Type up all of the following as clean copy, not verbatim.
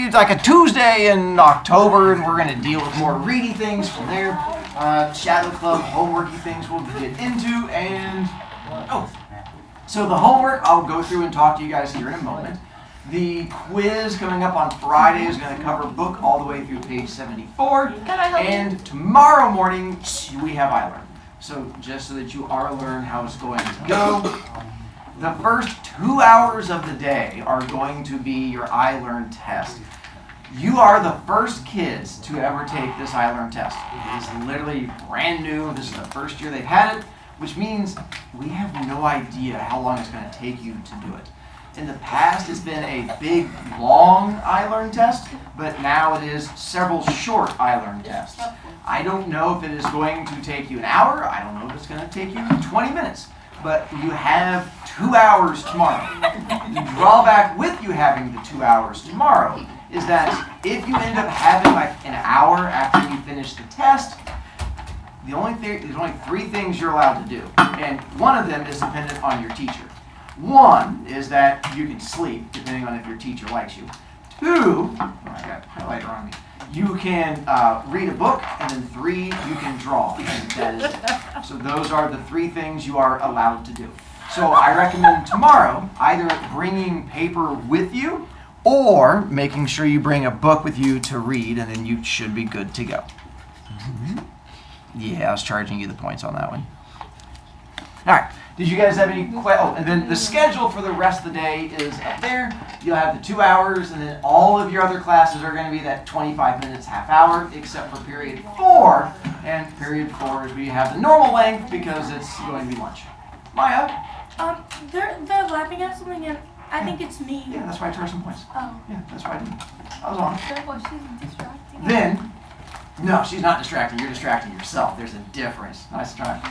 it's like a Tuesday in October, and we're going to deal with more reading things from there. Shadow Club, homeworky things we'll get into, and so the homework I'll go through and talk to you guys here in a moment. The quiz coming up on Friday is going to cover book all the way through page 74. And tomorrow morning, we have iLearn. So just so that you are learn how it's going to go. The first 2 hours of the day are going to be your iLearn test. You are the first kids to ever take this iLearn test. It is literally brand new. This is the first year they've had it, which means we have no idea how long it's going to take you to do it. In the past, it's been a big, long iLearn test, but now it is several short iLearn tests. I don't know if it is going to take you an hour. I don't know if it's going to take you 20 minutes. But you have 2 hours tomorrow. The drawback with you having the 2 hours tomorrow is that if you end up having like an hour after you finish the test, there's only 3 things you're allowed to do. And one of them is dependent on your teacher. One is that you can sleep, depending on if your teacher likes you. 2, oh, I got a highlighter on me. You can read a book, and then 3, you can draw. And that is it. So those are the 3 things you are allowed to do. So I recommend tomorrow either bringing paper with you or making sure you bring a book with you to read, and then you should be good to go. Yeah, I was charging you the points on that one. All right. Did you guys have any questions? Oh, and then the schedule for the rest of the day is up there. You'll have the 2 hours, and then all of your other classes are going to be that 25 minutes, half hour, except for period 4. And period 4 is we have the normal length because it's going to be lunch. Maya? They're laughing at something, and I think it's me. Yeah, that's why I charged some points. Oh. Yeah, that's why I did. I was on it. Well, she's distracting. Then, no, she's not distracting. You're distracting yourself. There's a difference. Nice try.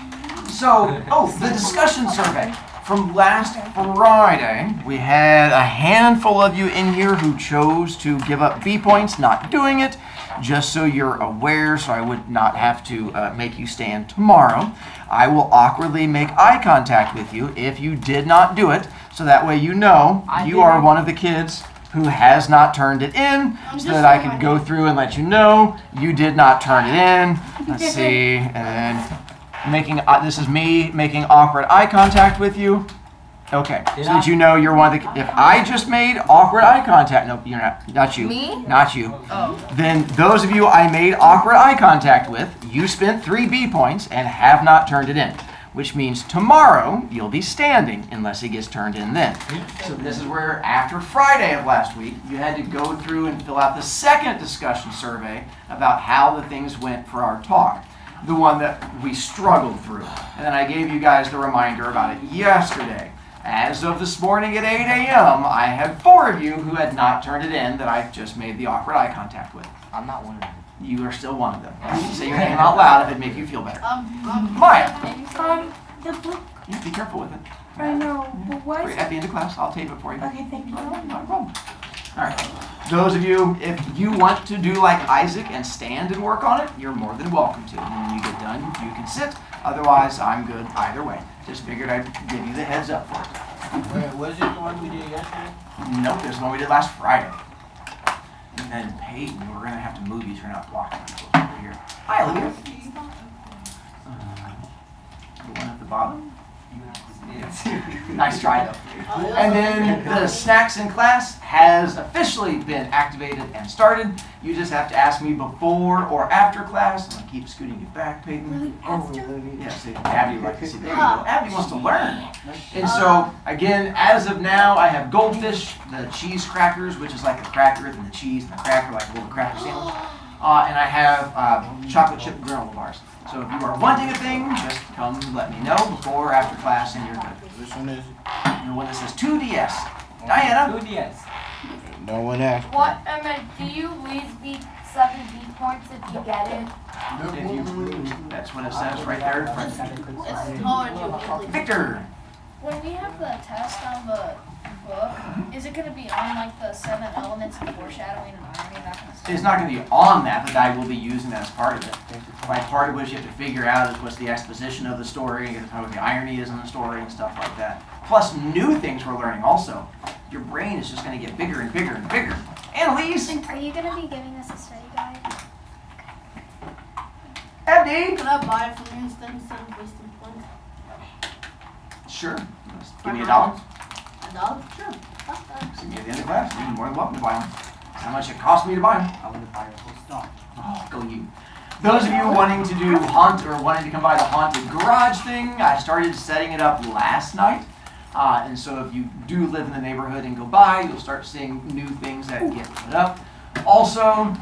So, the discussion survey. From last Friday, we had a handful of you in here who chose to give up B points, not doing it, just so you're aware, so I would not have to make you stand tomorrow. I will awkwardly make eye contact with you if you did not do it, so that way you know you are one of the kids who has not turned it in, so that I can go through and let you know you did not turn it in. Let's see, and then this is me making awkward eye contact with you. Okay, so that you know you're one of the, if I just made awkward eye contact, nope, you're not you. Me? Not you. Oh. Then those of you I made awkward eye contact with, you spent 3 B points and have not turned it in. Which means tomorrow you'll be standing unless it gets turned in then. So this is where after Friday of last week, you had to go through and fill out the second discussion survey about how the things went for our talk. The one that we struggled through. And then I gave you guys the reminder about it yesterday. As of this morning at 8 a.m., I had 4 of you who had not turned it in that I just made the awkward eye contact with. I'm not one of them. You are still one of them. Say your name out loud if it'd make you feel better. Maya. The book. Yeah, be careful with it. I know, but why is At the end of class, I'll tape it for you. Okay, thank you. Not a problem. All right. Those of you, if you want to do like Isaac and stand and work on it, you're more than welcome to. And when you get done, you can sit. Otherwise, I'm good either way. Just figured I'd give you the heads up for it. Wait, was it the one we did yesterday? Nope, there's one we did last Friday. And then Peyton, we're going to have to move you. Turn out blocking over here. Hi, Olivia. The one at the bottom. Nice try, though. And then the snacks in class has officially been activated and started. You just have to ask me before or after class. I'm going to keep scooting you back, Peyton. Really? After? Yeah, see, Abby, like you see, there you go. Abby wants to learn. And so, again, as of now, I have goldfish, the cheese crackers, which is like a cracker, and the cheese and the cracker, like a little cracker sandwich. And I have chocolate chip granola bars. So if you are wanting a thing, just come let me know before or after class, and you're good. Which one is it? The one that says 2DS. Diana? 2DS. No one asked. What, do you lose 7 B points if you get it? That's what it says right there in front of you. Victor! When we have the test on the book, is it going to be on like the 7 elements of foreshadowing and irony and that kind of stuff? It's not going to be on that, but I will be using that as part of it. Like part of which you have to figure out is what's the exposition of the story, and how the irony is in the story and stuff like that. Plus new things we're learning also. Your brain is just going to get bigger and bigger and bigger. Annalise! please. Are you gonna be giving us a study guide? Abdi. Can I buy it from you instead of wasting points? Sure. Just give me $1. $1? Sure. See me at the end of class. You're more than welcome to buy them. That's how much it cost me to buy them. I want to buy a whole stock. Oh, go you. Those of you wanting to do wanting to come by the haunted garage thing, I started setting it up last night. And so if you do live in the neighborhood and go by, you'll start seeing new things that get put up. Also,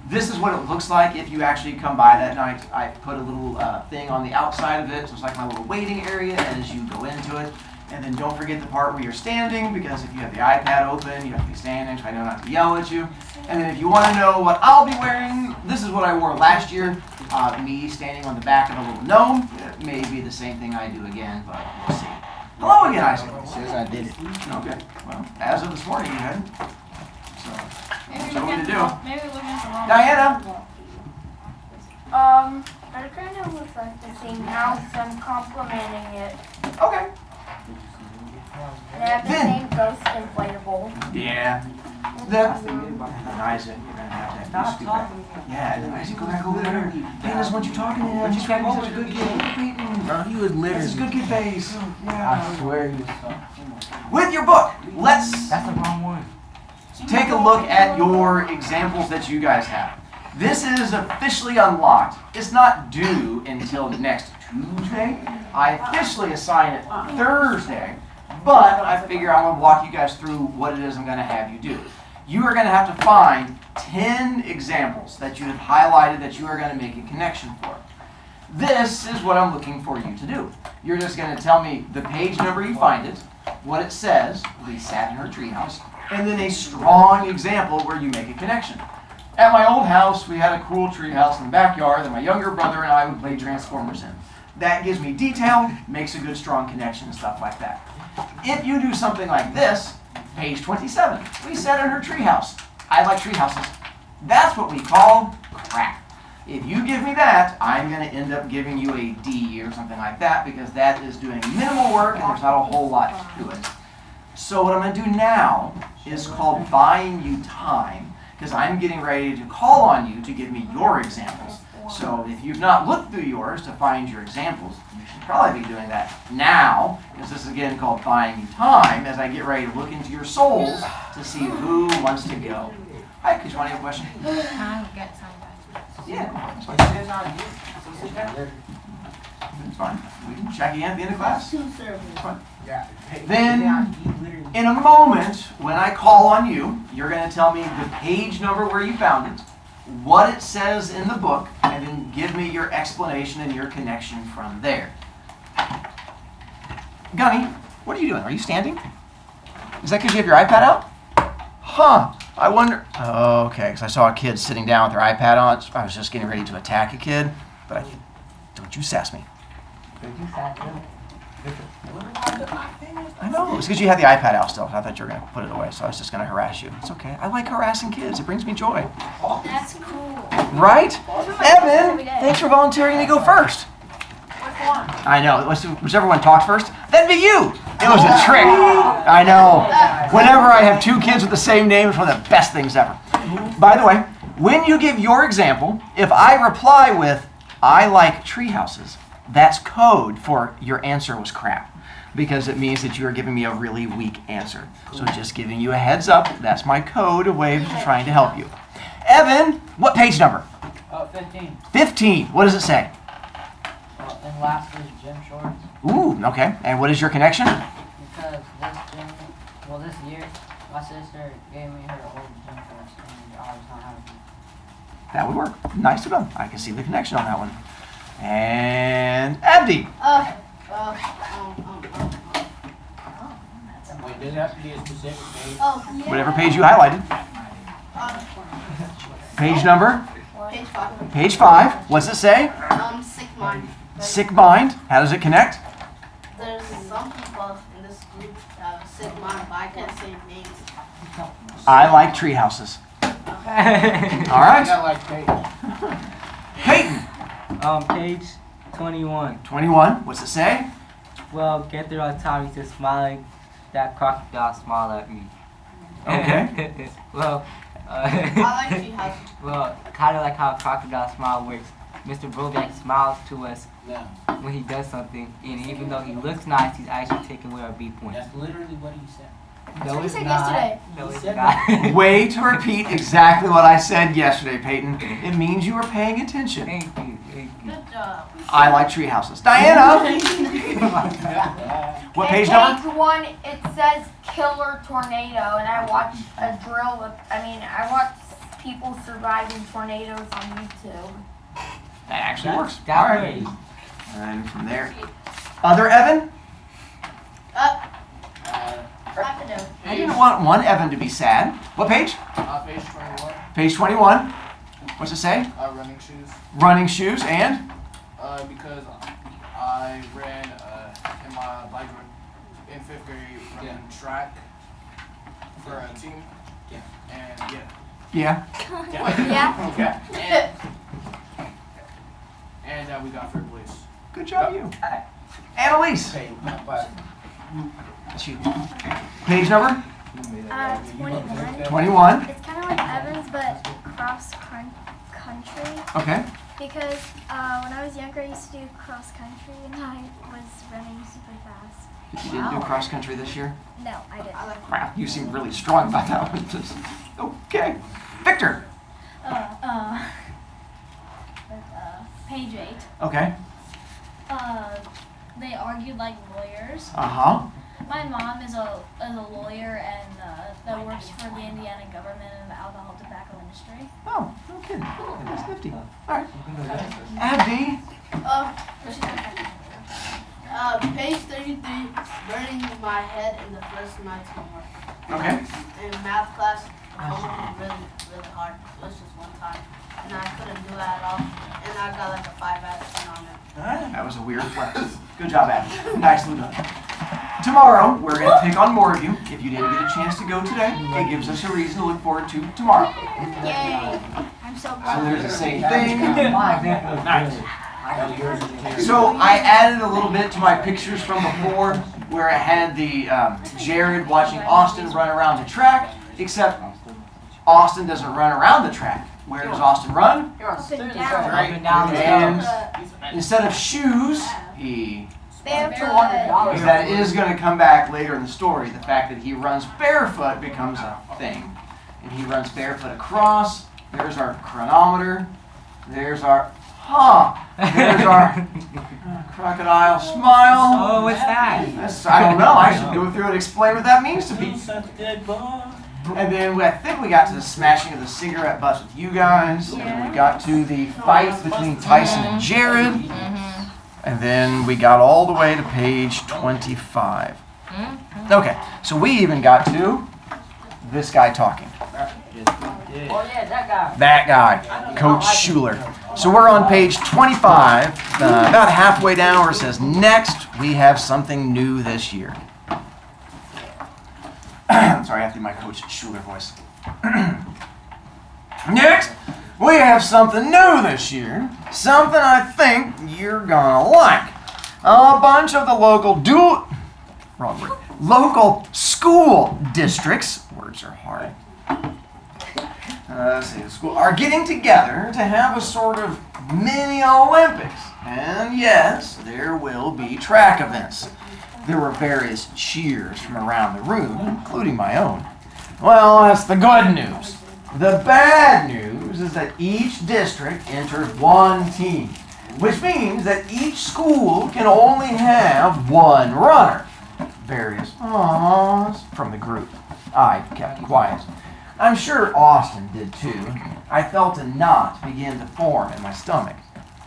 this is what it looks like if you actually come by that night. I put a little thing on the outside of it, so it's like my little waiting area as you go into it. And then don't forget the part where you're standing, because if you have the iPad open, you have to be standing, so I know not to yell at you. And then if you want to know what I'll be wearing, this is what I wore last year. Me standing on the back of a little gnome. It may be the same thing I do again, but we'll see. Hello again, Isaac. Says I did it. Okay, well, as of this morning you hadn't. So, Maybe so we what to can do? maybe we can come Diana? It kind of looks like the same house. I'm complimenting it. Okay. And I have the Then- same ghost inflatable. Yeah. Isaac, you're gonna have that. Stop talking. Yeah, Isaac, go back over there. Peyton doesn't want you talking to him. He's trying to be such a good kid. Peyton. Bro, he was That's literally. his good kid face. I Yeah. swear he was so. With your book, let's That's the wrong one. take a look at your examples that you guys have. This is officially unlocked. It's not due until next Tuesday. I officially assign it Thursday, but I figure I'm gonna walk you guys through what it is I'm gonna have you do. You are gonna have to find 10 examples that you have highlighted that you are gonna make a connection for. This is what I'm looking for you to do. You're just gonna tell me the page number you find it, what it says, we sat in her treehouse, and then a strong example where you make a connection. At my old house, we had a cool treehouse in the backyard that my younger brother and I would play Transformers in. That gives me detail, makes a good strong connection and stuff like that. If you do something like this, page 27, we sat in her treehouse. I like treehouses. That's what we call crap. If you give me that, I'm going to end up giving you a D or something like that, because that is doing minimal work and there's not a whole lot to it. So what I'm going to do now is called buying you time, because I'm getting ready to call on you to give me your examples. So if you've not looked through yours to find your examples, you should probably be doing that now, because this is again called buying you time, as I get ready to look into your souls to see who wants to go. Hi, could you want to have a question? I'll get some. Yeah, It says I did. It says that. it's fine. We can check again at the end of class. Two servers. Yeah. Then- He literally. In a moment, when I call on you, you're going to tell me the page number where you found it, what it says in the book, and then give me your explanation and your connection from there. Gunny, what are you doing? Are you standing? Is that because you have your iPad out? Huh. I wonder. Oh, okay, because I saw a kid sitting down with their iPad on. I was just getting ready to attack a kid, but don't you sass me. I know. It's because you had the iPad out still. I thought you were going to put it away, so I was just going to harass you. It's okay. I like harassing kids. It brings me joy. That's cool. Right? Evan, thanks for volunteering to go first. I know. Whichever one talked first, that'd be you. It was a trick. I know. Whenever I have two kids with the same name, it's one of the best things ever. By the way, when you give your example, if I reply with, I like tree houses, that's code for your answer was crap, because it means that you are giving me a really weak answer. So just giving you a heads up, that's my code, a way of trying to help you. Evan, what page number? 15. 15. What does it say? And last was gym shorts. Ooh, okay. And what is your connection? Because this year, my sister gave me her old gym shorts and I was not happy. That would work. Nice of them. I can see the connection on that one. And Abdi. Wait, does it have to be a specific page? Whatever page you highlighted. Page number? Page 5. Page 5. What's it say? Sick mind. Sick mind. How does it connect? There's some people in this group that have sick mind, but I can't say names. I like tree houses. All I right. got like page. Peyton. Page 21. 21. What's it say? Well, get through on Tommy to smiling. That crocodile smiled at me. Okay. Well, I like tree houses. Well, kind of like how crocodile smile works. Mr. Brovicast smiles to us No, when he does something, and even though he looks nice, he's actually taking away our B points. that's literally what he said. No, what he it's said not. yesterday. No, He it's said not. Way to repeat exactly what I said yesterday, Peyton. It means you are paying attention. Thank you, thank you. Good job. I like tree houses. Diana! What page number? Page 1, it says killer tornado, and I watched a drill with, I watched people surviving tornadoes on YouTube. That actually works. That All right. way. And from there. Other Evan? I can do it. I didn't want one Evan to be sad. What page? Page 21, Page 21. What's it say? running shoes. Running shoes and? Because I ran in my bike in 5th grade running track for a team. Yeah. And Yeah. Yeah? and we got 3rd place. Good job, you. Annalise. Okay, but That's you. Page number? 21. 21. It's kind of like Evans, but country. Okay. Because when I was younger, I used to do cross country, and I was running super fast. You didn't do cross country this year? No, I didn't. Wow, you seem really strong about that one. Okay. Victor. Page 8. Okay. They argued like lawyers. Uh-huh. My mom is a lawyer and that works for the Indiana government in the alcohol tobacco industry. Oh, no kidding. That's nifty. All right. Abdi. Page 33, burning my head in the first night's homework. Okay. In math class, homework was really, really hard. It was just one time. And I couldn't do that at all. And I got like a 5 out of 10 on it. That was a weird flex. Good job, Abby. Nicely done. Tomorrow, we're going to pick on more of you. If you didn't get a chance to go today, it gives us a reason to look forward to tomorrow. Yay! I'm so So proud. there's the same thing. My example is Nice. yours is the So I added a little bit to my pictures from before where I had the Jared watching Austin run around the track, except Austin doesn't run around the track. Where does Austin run? Up and Right. down the And stairs. instead of shoes, he... Barefoot. Because that is going to come back later in the story. The fact that he runs barefoot becomes a thing. And he runs barefoot across. There's our chronometer. There's our... There's our crocodile smile. Oh, what's that? I don't know. I should go through and explain what that means to me. And then I think we got to the smashing of the cigarette butts with you guys. And then we got to the fight between Tyson and Jared. And then we got all the way to page 25. Okay, so we even got to this guy talking. Oh yeah, that guy. That guy, Coach Schuler. So we're on page 25, about halfway down where it says, next we have something new this year. Sorry, I have to do my Coach Schuler voice. Next, we have something new this year. Something I think you're gonna like. A bunch of the local school districts, words are hard, let's see, the school are getting together to have a sort of mini Olympics. And yes, there will be track events. There were various cheers from around the room, including my own. Well, that's the good news. The bad news is that each district enters one team, which means that each school can only have one runner. Various ahs from the group. I kept quiet. I'm sure Austin did too. I felt a knot begin to form in my stomach.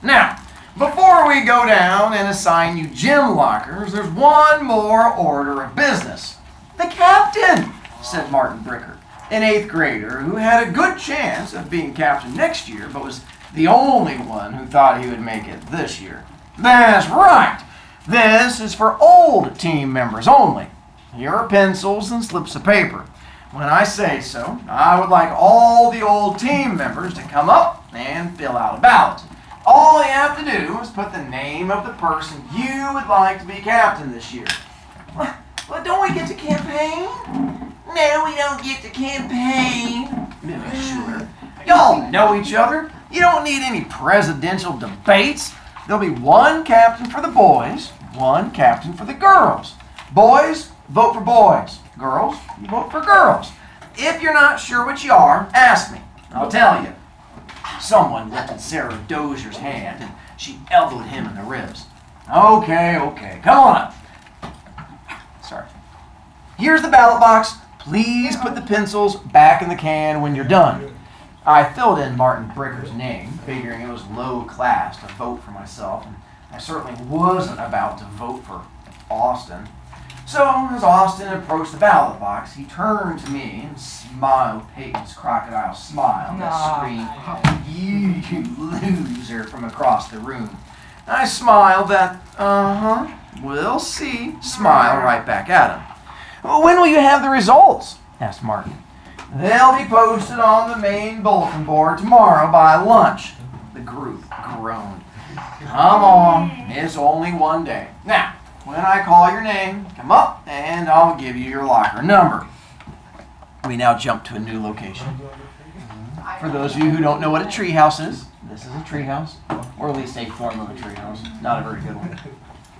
Now, before we go down and assign you gym lockers, there's one more order of business. The captain, said Martin Bricker, an 8th grader who had a good chance of being captain next year, but was the only one who thought he would make it this year. That's right. This is for old team members only. Here are pencils and slips of paper. When I say so, I would like all the old team members to come up and fill out a ballot. All you have to do is put the name of the person you would like to be captain this year. Well, don't we get to campaign? No, we don't get to campaign. Y'all know each other. You don't need any presidential debates. There'll be one captain for the boys, one captain for the girls. Boys, vote for boys. Girls, you vote for girls. If you're not sure what you are, ask me. I'll tell you. Someone lifted Sarah Dozier's hand and she elbowed him in the ribs. Okay, come on up. Sorry. Here's the ballot box. Please put the pencils back in the can when you're done. I filled in Martin Bricker's name, figuring it was low class to vote for myself, and I certainly wasn't about to vote for Austin. So, as Austin approached the ballot box, he turned to me and smiled Peyton's crocodile smile that screamed, "You loser," from across the room. I smiled that, we'll see, smile right back at him. "When will you have the results?" asked Martin. "They'll be posted on the main bulletin board tomorrow by lunch." The group groaned. "Come on, it's only one day. Now, when I call your name, come up and I'll give you your locker number." We now jump to a new location. For those of you who don't know what a treehouse is, this is a treehouse, or at least a form of a treehouse, not a very good one.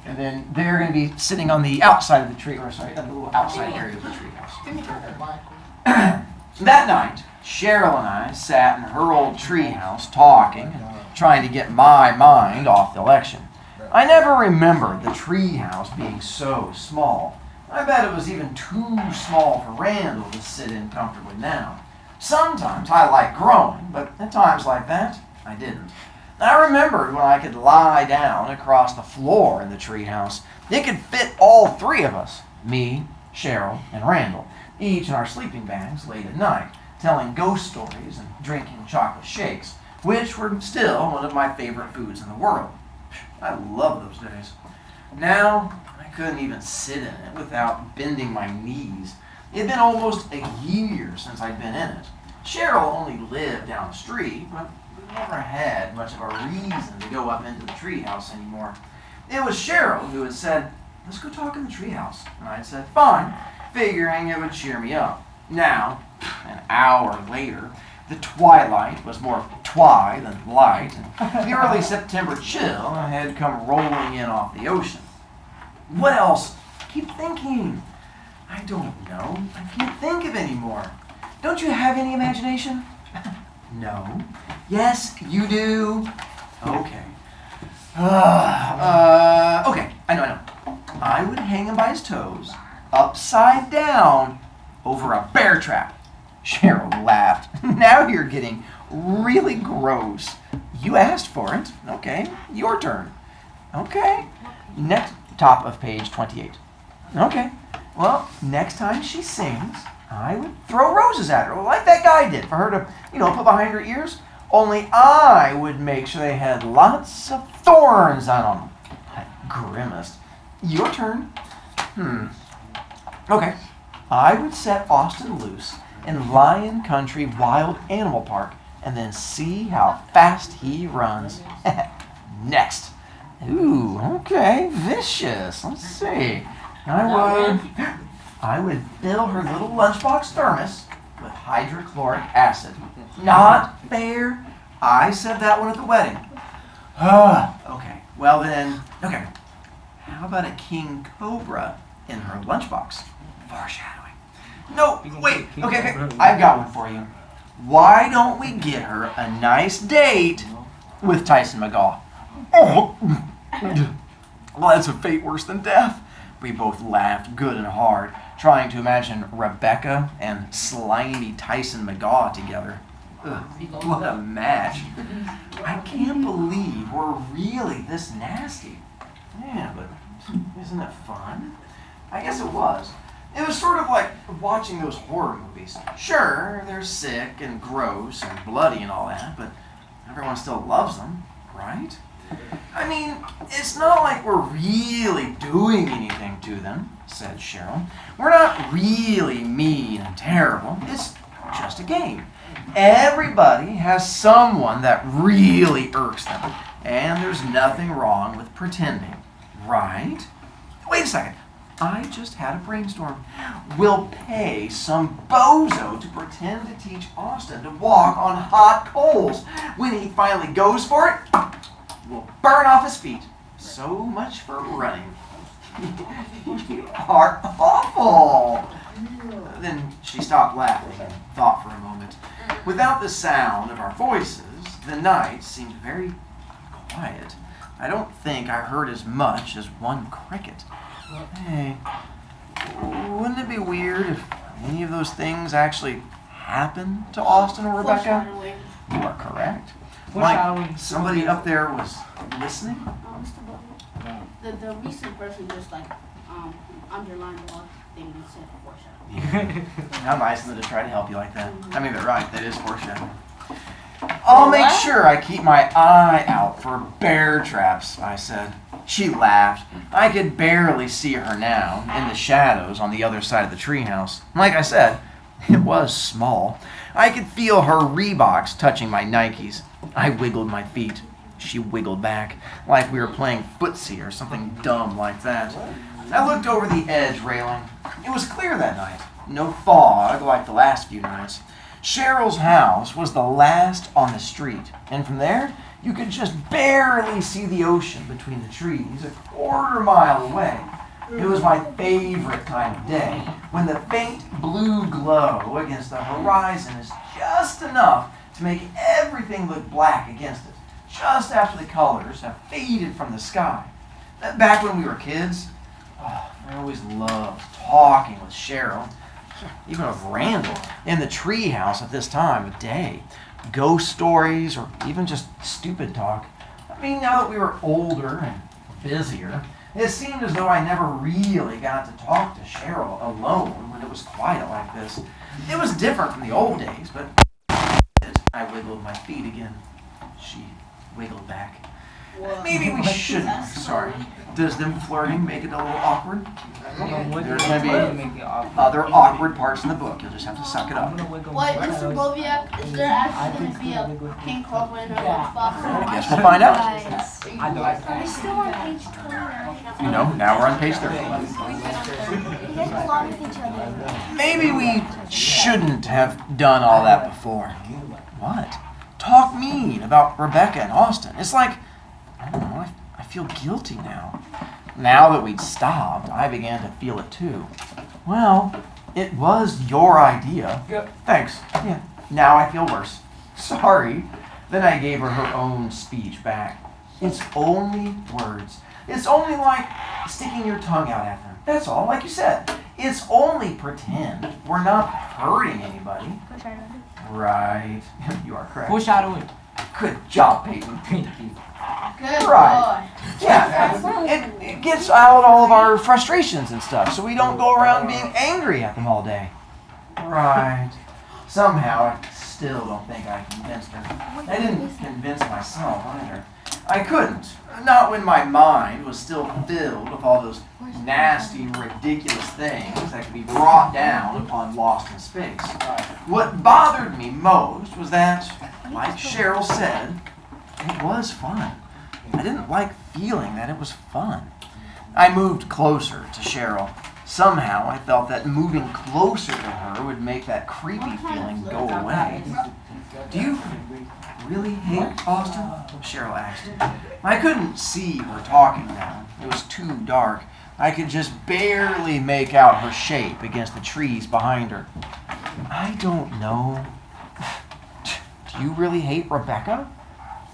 And then they're going to be sitting on the outside of the tree, or sorry, the little outside area of the treehouse. That night, Cheryl and I sat in her old treehouse talking and trying to get my mind off the election. I never remembered the treehouse being so small. I bet it was even too small for Randall to sit in comfortably now. Sometimes I liked growing, but at times like that, I didn't. I remembered when I could lie down across the floor in the treehouse. It could fit all three of us, me, Cheryl, and Randall, each in our sleeping bags late at night, telling ghost stories and drinking chocolate shakes, which were still one of my favorite foods in the world. I love those days. Now, I couldn't even sit in it without bending my knees. It had been almost a year since I'd been in it. Cheryl only lived down the street, but we never had much of a reason to go up into the treehouse anymore. It was Cheryl who had said, "Let's go talk in the treehouse." And I'd said, "Fine," figuring it would cheer me up. Now, an hour later, the twilight was more twi than light, and the early September chill had come rolling in off the ocean. What else? Keep thinking. I don't know. I can't think of any more. Don't you have any imagination? No. Yes, you do. Okay. Okay, I know. I would hang him by his toes, upside down, over a bear trap. Cheryl laughed. Now you're getting really gross. You asked for it. Okay, your turn. Okay. Next, top of page 28. Okay. Well, next time she sings, I would throw roses at her, like that guy did, for her to, put behind her ears. Only I would make sure they had lots of thorns on them. I grimaced. Your turn. Okay. I would set Austin loose in Lion Country Wild Animal Park and then see how fast he runs. Next. Ooh, okay, vicious. Let's see. I would fill her little lunchbox thermos with hydrochloric acid. Not fair. I said that one at the wedding. Okay, well then, okay. How about a king cobra in her lunchbox? Foreshadowing. No, wait, okay, I've got one for you. Why don't we get her a nice date with Tyson McGaw? Oh, well, that's a fate worse than death. We both laughed good and hard, trying to imagine Rebecca and slimy Tyson McGaw together. Ugh, what a match. I can't believe we're really this nasty. Yeah, but isn't it fun? I guess it was. It was sort of like watching those horror movies. Sure, they're sick and gross and bloody and all that, but everyone still loves them, right? I mean, it's not like we're really doing anything to them, said Cheryl. We're not really mean and terrible. It's just a game. Everybody has someone that really irks them, and there's nothing wrong with pretending, right? Wait a second. I just had a brainstorm. We'll pay some bozo to pretend to teach Austin to walk on hot coals. When he finally goes for it, we'll burn off his feet. So much for running. You are awful. Then she stopped laughing and thought for a moment. Without the sound of our voices, the night seemed very quiet. I don't think I heard as much as one cricket. Hey, wouldn't it be weird if any of those things actually happened to Austin or Rebecca? Foreshadowing. You are correct. Foreshadowing. Like somebody up there was listening? Mr. Butler. The recent person just like underlined the whole thing and said foreshadowing. How nice of them to try to help you like that. I mean, they're right. That is foreshadowing. I'll make sure I keep my eye out for bear traps, I said. She laughed. I could barely see her now, in the shadows on the other side of the treehouse. Like I said, it was small. I could feel her Reeboks touching my Nikes. I wiggled my feet. She wiggled back, like we were playing footsie or something dumb like that. I looked over the edge railing. It was clear that night. No fog like the last few nights. Cheryl's house was the last on the street, and from there, you could just barely see the ocean between the trees a quarter-mile away. It was my favorite time of day, when the faint blue glow against the horizon is just enough to make everything look black against it, just after the colors have faded from the sky. Back when we were kids, I always loved talking with Cheryl, even with Randall, in the treehouse at this time of day. Ghost stories or even just stupid talk. I mean, now that we were older and busier, it seemed as though I never really got to talk to Cheryl alone when it was quiet like this. It was different from the old days, but I wiggled my feet again. She wiggled back. Maybe we shouldn't. Sorry. Does them flirting make it a little awkward? There's going to be other awkward parts in the book. You'll just have to suck it up. What, Mr. Boviak, is there actually going to be a pink Robin or a fox? I guess we'll find out. Are we still on page 29? You know, now we're on page 30. You guys belong with each other. Maybe we shouldn't have done all that before. What? Talk mean about Rebecca and Austin. It's like, I don't know, I feel guilty now. Now that we'd stopped, I began to feel it too. Well, it was your idea. Thanks. Yeah, now I feel worse. Sorry. Then I gave her her own speech back. It's only words. It's only like sticking your tongue out at them. That's all, like you said. It's only pretend. We're not hurting anybody. Right. You are correct. Foreshadowing. Good job, Peyton. Good Right. Yeah, it gets out all of our frustrations and stuff, so we don't go around being angry at them all day. Right. Somehow, I still don't think I convinced her. I didn't convince myself either. I couldn't. Not when my mind was still filled with all those nasty, ridiculous things that could be brought down upon Lost in Space. What bothered me most was that, like Cheryl said, it was fun. I didn't like feeling that it was fun. I moved closer to Cheryl. Somehow I felt that moving closer to her would make that creepy feeling go away. Do you really hate Austin? Cheryl asked. I couldn't see her talking now. It was too dark. I could just barely make out her shape against the trees behind her. I don't know. Do you really hate Rebecca?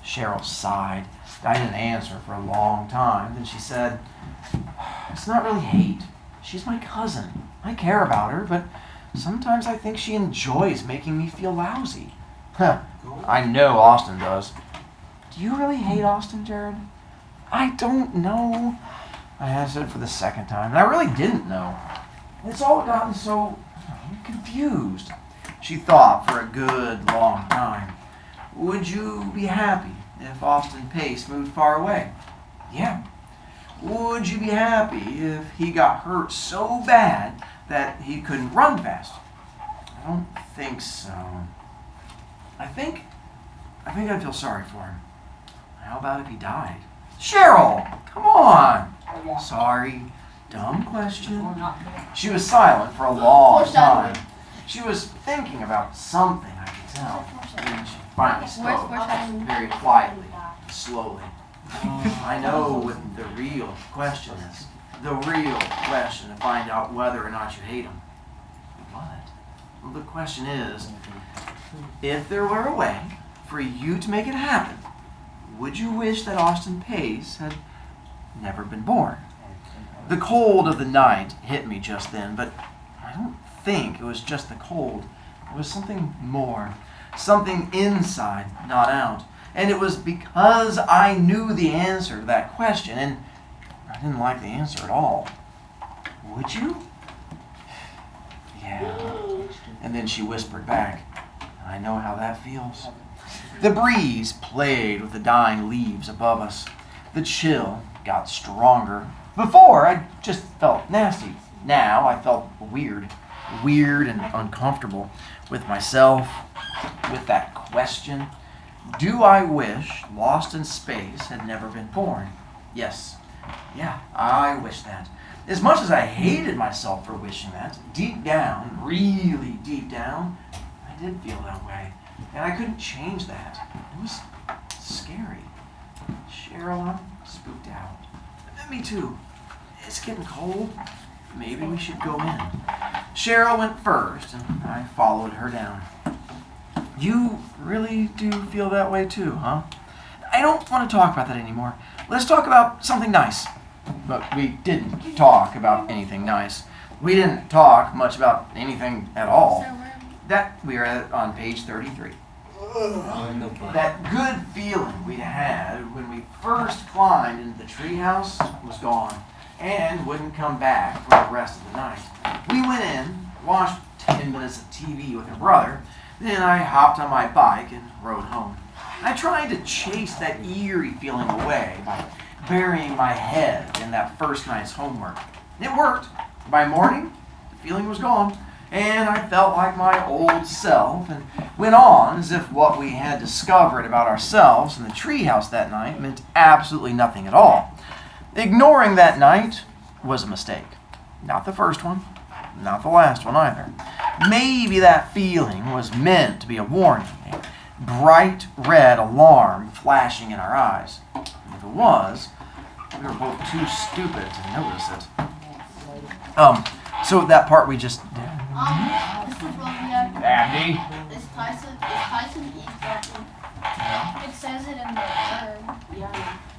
Cheryl sighed. I didn't answer for a long time. Then she said, it's not really hate. She's my cousin. I care about her, but sometimes I think she enjoys making me feel lousy. Huh. I know Austin does. Do you really hate Austin, Jared? I don't know. I answered for the second time, and I really didn't know. It's all gotten so confused. She thought for a good long time. Would you be happy if Austin Pace moved far away? Yeah. Would you be happy if he got hurt so bad that he couldn't run fast? I don't think so. I think I'd feel sorry for him. How about if he died? Cheryl, come on. Sorry. Dumb question. She was silent for a long time. She was thinking about something, I could tell. Then she finally spoke, very quietly, slowly. I know what the real question is. The real question to find out whether or not you hate him. What? Well, the question is, if there were a way for you to make it happen, would you wish that Austin Pace had never been born? The cold of the night hit me just then, but I don't think it was just the cold. It was something more. Something inside, not out. And it was because I knew the answer to that question, and I didn't like the answer at all. Would you? Yeah. And then she whispered back, I know how that feels. The breeze played with the dying leaves above us. The chill got stronger. Before, I just felt nasty. Now, I felt weird and uncomfortable with myself, with that question. Do I wish Lost in Space had never been born? Yes. Yeah, I wish that. As much as I hated myself for wishing that, deep down, really deep down, I did feel that way. And I couldn't change that. It was scary. Cheryl, I'm spooked out. Me too. It's getting cold. Maybe we should go in. Cheryl went first, and I followed her down. You really do feel that way too, huh? I don't want to talk about that anymore. Let's talk about something nice. But we didn't talk about anything nice. We didn't talk much about anything at all. That we are at on page 33. That good feeling we had when we first climbed into the treehouse was gone and wouldn't come back for the rest of the night. We went in, watched 10 minutes of TV with her brother, then I hopped on my bike and rode home. I tried to chase that eerie feeling away by burying my head in that first night's homework. It worked. By morning, the feeling was gone, and I felt like my old self and went on as if what we had discovered about ourselves in the treehouse that night meant absolutely nothing at all. Ignoring that night was a mistake. Not the first one, not the last one either. Maybe that feeling was meant to be a warning, a bright red alarm flashing in our eyes. And if it was, we were both too stupid to notice it. So that part we just did. This is Brovicast. Andy? Is Tyson eavesdropping? It says it in the word.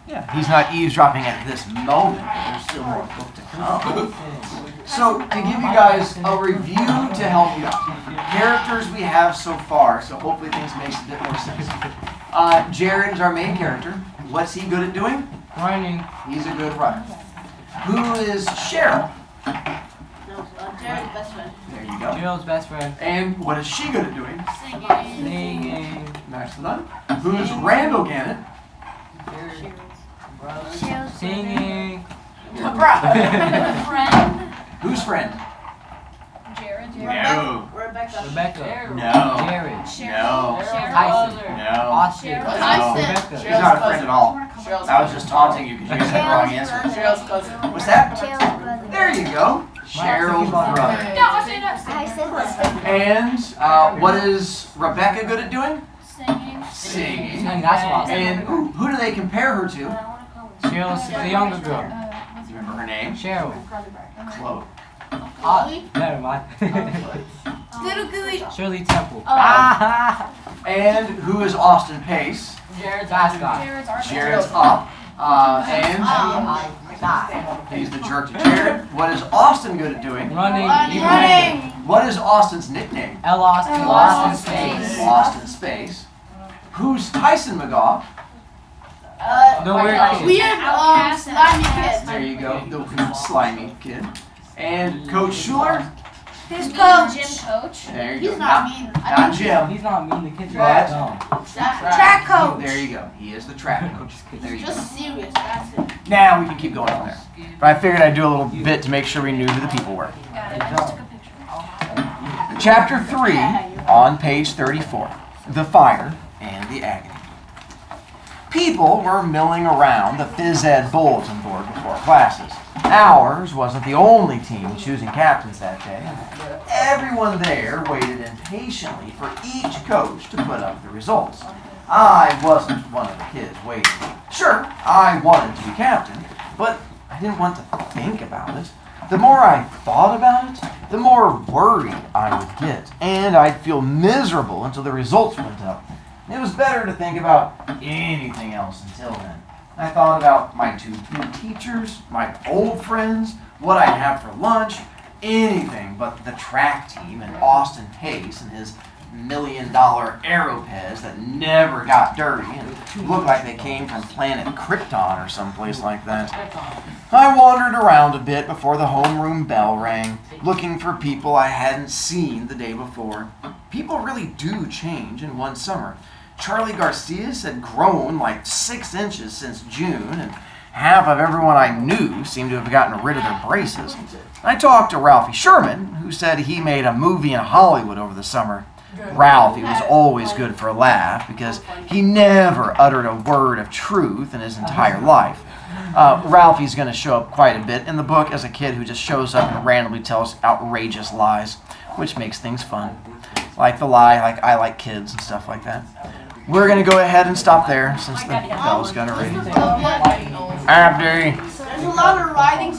Yeah, he's not eavesdropping at this moment, but there's still more book to come. So, to give you guys a review to help you out, characters we have so far, so hopefully things make a bit more sense. Jared is our main character. What's he good at doing? Running. He's a good runner. Who is Cheryl? No, Jared's best friend. There you go. Jill's best friend. And what is she good at doing? Singing. Mastodon. Who's Randall Gannett? Singing. Friend. Who's friend? Jared. No. Rebecca. No. Jared. No. Tyson. No. Austin. Tyson. He's not a friend at all. I was just taunting you because you said the wrong answer. Cheryl's cousin. What's that? Cheryl's brother. There you go. Cheryl's brother. I said I said And what is Rebecca good at doing? singing. Singing. Singing, that's awesome. And who do they compare her to? Cheryl's the younger girl. Do you remember her name? Cheryl. Chloe. Never mind. Little gooey. Shirley Temple. And who is Austin Pace? Jared's mascot. Jared's our Jared's up. And he's the jerk to Jared. What is Austin good at doing? Running. What is Austin's nickname? L. Austin. Austin Space. Austin Space. Who's Tyson McGaw? The weird kid. Weird, slimy kid. There you go, the slimy kid. And Coach Schuler? His Gym coach. coach. There you go. He's not mean. Not Jim. He's not mean. The kid's What? dumb. Track coach. There you go. He is the track coach. There you go. Just serious, that's it. Now we can keep going from there. But I figured I'd do a little bit to make sure we knew who the people were. Got it. I just took a picture. Chapter 3 on page 34. The Fire and the Agony. People were milling around the phys ed bulletin board before classes. Ours wasn't the only team choosing captains that day. Everyone there waited impatiently for each coach to put up the results. I wasn't one of the kids waiting. Sure, I wanted to be captain, but I didn't want to think about it. The more I thought about it, the more worried I would get, and I'd feel miserable until the results went up. It was better to think about anything else until then. I thought about my 2 new teachers, my old friends, what I'd have for lunch, anything but the track team and Austin Pace and his $1 million Aeropeds that never got dirty and looked like they came from planet Krypton or someplace like that. I wandered around a bit before the homeroom bell rang, looking for people I hadn't seen the day before. People really do change in one summer. Charlie Garcias had grown like 6 inches since June, and half of everyone I knew seemed to have gotten rid of their braces. I talked to Ralphie Sherman, who said he made a movie in Hollywood over the summer. Ralphie was always good for a laugh because he never uttered a word of truth in his entire life. Ralphie's going to show up quite a bit in the book as a kid who just shows up and randomly tells outrageous lies, which makes things fun. Like the lie, like I like kids and stuff like that. We're going to go ahead and stop there since the bell's going to ring. Abdi! There's a lot of riding.